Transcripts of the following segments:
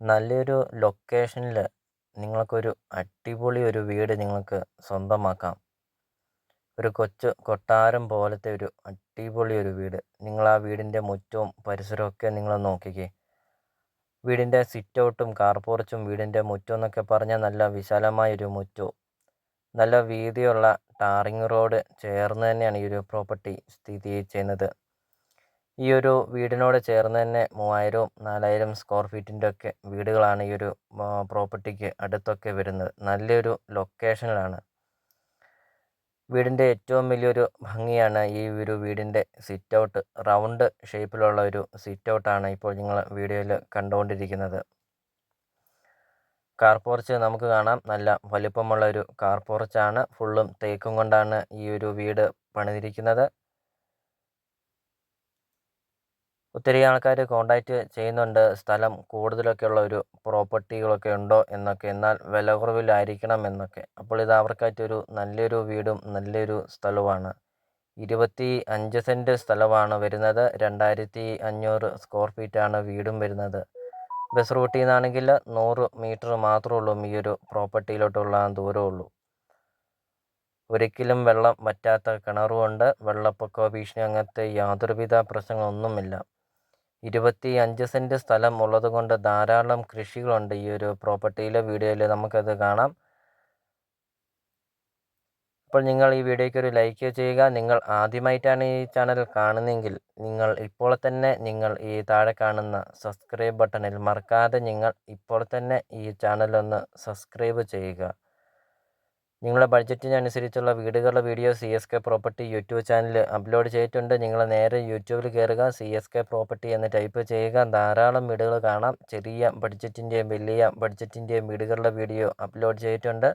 നല്ലൊരു ലൊക്കേഷനിൽ നിങ്ങൾക്കൊരു അടിപൊളി ഒരു വീട് നിങ്ങൾക്ക് സ്വന്തമാക്കാം. ഒരു കൊച്ചു കൊട്ടാരം പോലത്തെ ഒരു അടിപൊളി ഒരു വീട്. നിങ്ങൾ ആ വീടിൻ്റെ മുറ്റവും പരിസരമൊക്കെ നിങ്ങൾ നോക്കിക്കേ. വീടിൻ്റെ സിറ്റ് ഔട്ടും കാർ പോർച്ചും വീടിൻ്റെ മുറ്റം എന്നൊക്കെ പറഞ്ഞാൽ നല്ല വിശാലമായൊരു മുറ്റവും നല്ല വീതിയുള്ള ടാറിങ് റോഡ് ചേർന്ന് തന്നെയാണ് ഈ ഒരു പ്രോപ്പർട്ടി സ്ഥിതി ചെയ്യുന്നത്. ഈ ഒരു വീടിനോട് ചേർന്ന് തന്നെ 3000-4000 സ്ക്വയർ ഫീറ്റിൻ്റെ ഒക്കെ വീടുകളാണ് ഈ ഒരു പ്രോപ്പർട്ടിക്ക് അടുത്തൊക്കെ വരുന്നത്. നല്ലൊരു ലൊക്കേഷനിലാണ്. വീടിൻ്റെ ഏറ്റവും വലിയൊരു ഭംഗിയാണ് ഈ ഒരു വീടിൻ്റെ സിറ്റ് ഔട്ട്. റൗണ്ട് ഷേപ്പിലുള്ള ഒരു സിറ്റ് ഔട്ടാണ് ഇപ്പോൾ നിങ്ങൾ വീഡിയോയിൽ കണ്ടുകൊണ്ടിരിക്കുന്നത്. കാർ പോർച്ച് നമുക്ക് കാണാം. നല്ല വലിപ്പമുള്ള ഒരു കാർ പോർച്ചാണ്. ഫുള്ളും തേക്കും കൊണ്ടാണ് ഈ ഒരു വീട് പണിതിരിക്കുന്നത്. ഒത്തിരി ആൾക്കാർ കോണ്ടാക്റ്റ് ചെയ്യുന്നുണ്ട്, സ്ഥലം കൂടുതലൊക്കെയുള്ള ഒരു പ്രോപ്പർട്ടികളൊക്കെ ഉണ്ടോ എന്നൊക്കെ, എന്നാൽ വില കുറവിലായിരിക്കണം എന്നൊക്കെ. അപ്പോൾ ഇത് അവർക്കായിട്ടൊരു നല്ലൊരു വീടും നല്ലൊരു സ്ഥലവുമാണ്. 25 സെൻറ്റ് സ്ഥലമാണ് വരുന്നത്. 2500 സ്ക്വയർ ഫീറ്റാണ് വീടും വരുന്നത്. ബസ് റൂട്ടിൽ നിന്നാണെങ്കിൽ 100 മീറ്റർ മാത്രമേ ഉള്ളൂ ഈ ഒരു പ്രോപ്പർട്ടിയിലോട്ടുള്ള ദൂരമുള്ളൂ. ഒരിക്കലും വെള്ളം വറ്റാത്ത കിണറുമുണ്ട്. വെള്ളപ്പൊക്ക ഭീഷണി അങ്ങനത്തെ യാതൊരുവിധ പ്രശ്നങ്ങളൊന്നുമില്ല. 25 സെൻറ്റ് സ്ഥലം ഉള്ളതുകൊണ്ട് ധാരാളം കൃഷികളുണ്ട് ഈ ഒരു പ്രോപ്പർട്ടിയിൽ. വീഡിയോയിൽ നമുക്കത് കാണാം. അപ്പോൾ നിങ്ങൾ ഈ വീഡിയോയ്ക്ക് ഒരു ലൈക്ക് ചെയ്യുക. നിങ്ങൾ ആദ്യമായിട്ടാണ് ഈ ചാനൽ കാണുന്നതെങ്കിൽ നിങ്ങൾ ഈ താഴെ കാണുന്ന സബ്സ്ക്രൈബ് ബട്ടണിൽ മറക്കാതെ നിങ്ങൾ ഇപ്പോൾ തന്നെ ഈ ചാനലൊന്ന് സബ്സ്ക്രൈബ് ചെയ്യുക. നിങ്ങളുടെ ബഡ്ജറ്റിനനുസരിച്ചുള്ള വീടുകളുടെ video CSK property YouTube channel upload ചെയ്തിട്ടുണ്ട്. നിങ്ങൾ നേരെ യൂട്യൂബിൽ കയറുക, CSK പ്രോപ്പർട്ടി എന്ന് ടൈപ്പ് ചെയ്യുക. ധാരാളം വീടുകൾ കാണാം. ചെറിയ ബഡ്ജറ്റിൻ്റെയും വലിയ ബഡ്ജറ്റിൻ്റെയും വീടുകളുടെ വീഡിയോ അപ്ലോഡ് ചെയ്തിട്ടുണ്ട്.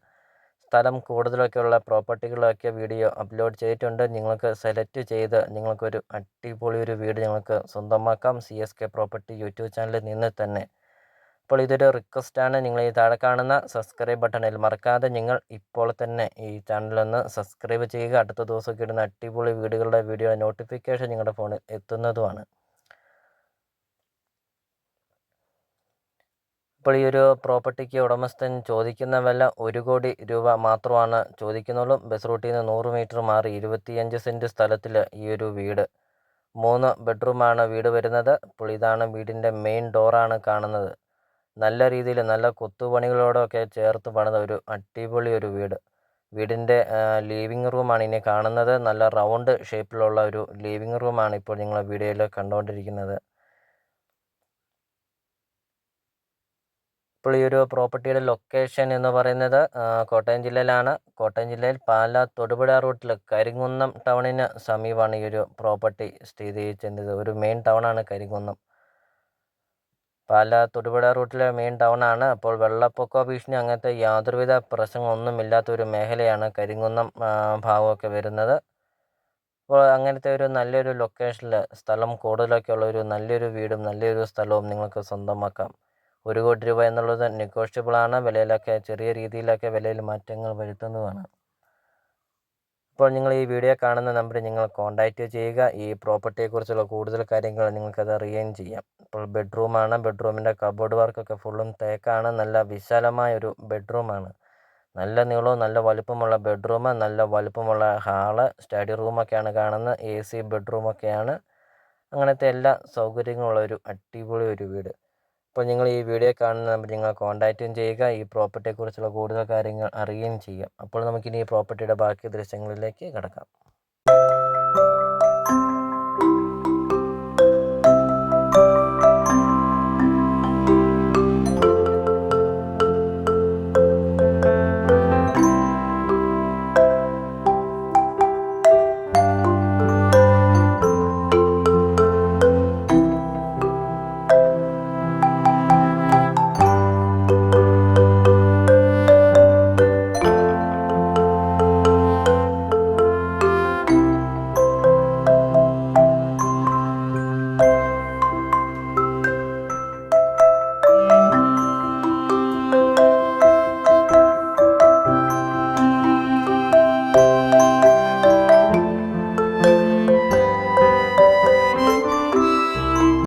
സ്ഥലം കൂടുതലൊക്കെയുള്ള പ്രോപ്പർട്ടികളൊക്കെ വീഡിയോ അപ്ലോഡ് ചെയ്തിട്ടുണ്ട്. നിങ്ങൾക്ക് സെലക്ട് ചെയ്ത് നിങ്ങൾക്കൊരു അടിപൊളി ഒരു വീട് നിങ്ങൾക്ക് സ്വന്തമാക്കാം CSK പ്രോപ്പർട്ടി യൂട്യൂബ് ചാനലിൽ നിന്ന് തന്നെ. അപ്പോൾ ഇതൊരു റിക്വസ്റ്റാണ്. നിങ്ങൾ ഈ താഴെ കാണുന്ന സബ്സ്ക്രൈബ് ബട്ടണിൽ മറക്കാതെ നിങ്ങൾ ഇപ്പോൾ തന്നെ ഈ ചാനലൊന്ന് സബ്സ്ക്രൈബ് ചെയ്യുക. അടുത്ത ദിവസമൊക്കെ ഇടുന്ന അടിപൊളി വീടുകളുടെ വീഡിയോ നോട്ടിഫിക്കേഷൻ നിങ്ങളുടെ ഫോണിൽ എത്തുന്നതുമാണ്. ഇപ്പോൾ ഈ ഒരു പ്രോപ്പർട്ടിക്ക് ഉടമസ്ഥൻ ചോദിക്കുന്ന വില 1 കോടി രൂപ മാത്രമാണ് ചോദിക്കുന്നുള്ളൂ. ബസ് റൂട്ടിൽ നിന്ന് 100 മീറ്റർ മാറി 25 സെൻറ്റ് സ്ഥലത്തിൽ ഈ ഒരു വീട് 3 ബെഡ്റൂമാണ് വീട് വരുന്നത്. അപ്പോൾ ഇതാണ് വീടിൻ്റെ മെയിൻ ഡോറാണ് കാണുന്നത്. നല്ല രീതിയിൽ നല്ല കൊത്തുപണികളോടൊക്കെ ചേർത്ത് പണിത ഒരു അടിപൊളി ഒരു വീട്. വീടിൻ്റെ ലിവിങ് റൂമാണ് ഇനി കാണുന്നത്. നല്ല റൗണ്ട് ഷേപ്പിലുള്ള ഒരു ലിവിങ് റൂമാണ് ഇപ്പോൾ നിങ്ങൾ വീഡിയോയിൽ കണ്ടുകൊണ്ടിരിക്കുന്നത്. ഇപ്പോൾ ഈ ഒരു പ്രോപ്പർട്ടിയുടെ ലൊക്കേഷൻ എന്ന് പറയുന്നത് കോട്ടയം ജില്ലയിലാണ്. കോട്ടയം ജില്ലയിൽ പാലാ തൊടുപുഴ റൂട്ടിൽ കരിങ്കുന്നം ടൗണിന് സമീപമാണ് ഈ ഒരു പ്രോപ്പർട്ടി സ്ഥിതി ചെയ്യുന്നത്. ഒരു മെയിൻ ടൗണാണ് കരിങ്കുന്നം. പാലാ തൊടുപുഴ റൂട്ടിലെ മെയിൻ ടൗണാണ്. അപ്പോൾ വെള്ളപ്പൊക്ക ഭീഷണി അങ്ങനത്തെ യാതൊരുവിധ പ്രശ്നങ്ങളൊന്നുമില്ലാത്തൊരു മേഖലയാണ് കരിങ്കുന്നം ഭാഗമൊക്കെ വരുന്നത്. അപ്പോൾ അങ്ങനത്തെ ഒരു നല്ലൊരു ലൊക്കേഷനിൽ സ്ഥലം കൂടുതലൊക്കെയുള്ള ഒരു നല്ലൊരു വീടും നല്ലൊരു സ്ഥലവും നിങ്ങൾക്ക് സ്വന്തമാക്കാം. 1 കോടി രൂപ എന്നുള്ളത് നെഗോഷ്യബിളാണ്. വിലയിലൊക്കെ ചെറിയ രീതിയിലൊക്കെ വിലയിൽ മാറ്റങ്ങൾ വരുത്തുന്നതാണ്. അപ്പോൾ നിങ്ങൾ ഈ വീഡിയോ കാണുന്ന നമ്പറിൽ നിങ്ങൾ കോൺടാക്റ്റ് ചെയ്യുക. ഈ പ്രോപ്പർട്ടിയെക്കുറിച്ചുള്ള കൂടുതൽ കാര്യങ്ങൾ നിങ്ങൾക്കത് അറിയുകയും ചെയ്യാം. ഇപ്പോൾ ബെഡ്റൂമാണ്. ബെഡ്റൂമിൻ്റെ കബോർഡ് വർക്കൊക്കെ ഫുള്ളും തേക്കാണ്. നല്ല വിശാലമായൊരു ബെഡ്റൂമാണ്. നല്ല നീളവും നല്ല വലുപ്പമുള്ള ബെഡ്റൂം, നല്ല വലുപ്പമുള്ള ഹാള്, സ്റ്റഡി റൂമൊക്കെയാണ് കാണുന്നത്. AC ബെഡ്റൂമൊക്കെയാണ്. അങ്ങനത്തെ എല്ലാ സൗകര്യങ്ങളുള്ള ഒരു അടിപൊളി ഒരു വീട്. അപ്പോൾ നിങ്ങൾ ഈ വീഡിയോ കാണുന്ന നമ്പർ നിങ്ങൾ കോൺടാക്റ്റും ചെയ്യുക. ഈ പ്രോപ്പർട്ടിയെക്കുറിച്ചുള്ള കൂടുതൽ കാര്യങ്ങൾ അറിയുകയും ചെയ്യാം. അപ്പോൾ നമുക്കിനി ഈ പ്രോപ്പർട്ടിയുടെ ബാക്കി ദൃശ്യങ്ങളിലേക്ക് കടക്കാം.